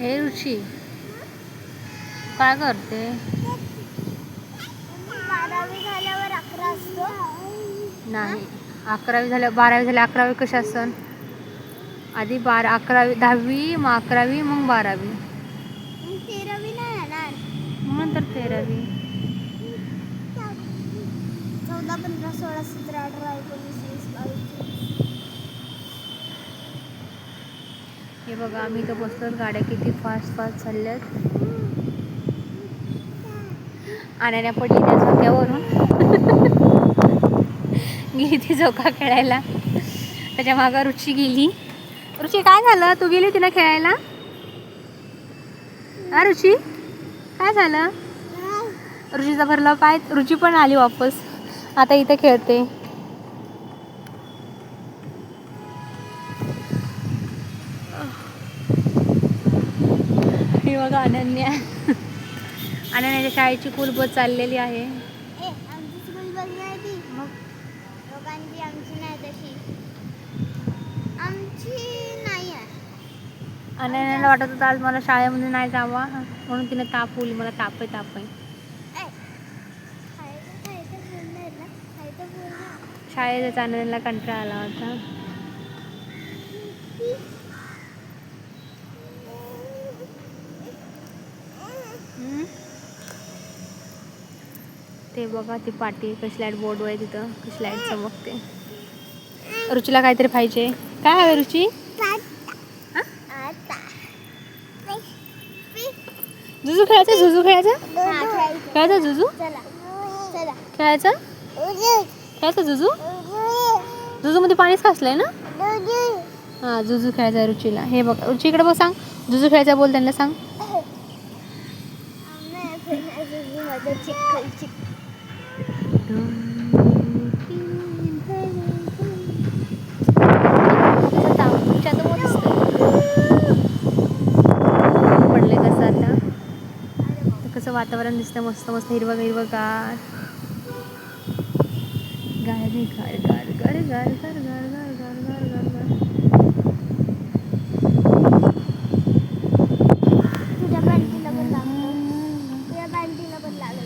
हे रुची काय करते? 12वी झाल्यावर 11 असतो. नाही, 11वी झाल्या 12वी झाल्या 11वी कशी असन? आधी 12 11वी 10वी मग 11वी मग 12वी 13वी नाही येणार. नंतर 13वी. 14, 15, 16, 17, 18, 19, 20, 22. हे बघा आम्ही इथं बसलो, गाड्या किती फास्ट फास्ट चालल्यात. आणायला पडली त्या झोक्यावरून. गेली ती झोका खेळायला, त्याच्या मागं रुची गेली. रुची काय झालं? तू गेली होती ना खेळायला? हा रुची काय झालं? रुचीचा भरला पाय. रुची पण आली वापस, आता इथे खेळते. हे बघा अनन्या, अनन्याच्या शाळेची कुल बस चाललेली आहे. आमची स्कूल बस नाही ती, लोकांची. आमची नाही तशी, आमची नाही आहे. अनन्याला वाटत होतं आज मला शाळेमध्ये नाही जावा, म्हणून तिने ताप होईल. मला ताप आहे. शाळेतच अनन्याला कंटाळा आला होता. ते बघा ती पाटी कशी लाईट बोर्ड आहे तिथं, कशी लाईट चमकते. रुचीला काहीतरी पाहिजे. काय हवे रुची? जुजू खेळायचं? जुजू खेळायचं? खेळायचं जुजू? खेळायचं जुजू? जुजू मध्ये पाणीच खासलंय ना? हा, जुजू खेळायचा आहे रुचीला. हे बघ रुची इकडे बघ, सांग जुजू खेळायचा बोल त्यांना, सांग. पडले कसं आता, कसं वातावरण दिसतं मस्त मस्त हिरवं गार. गार गार गार गार गार गार गार गार.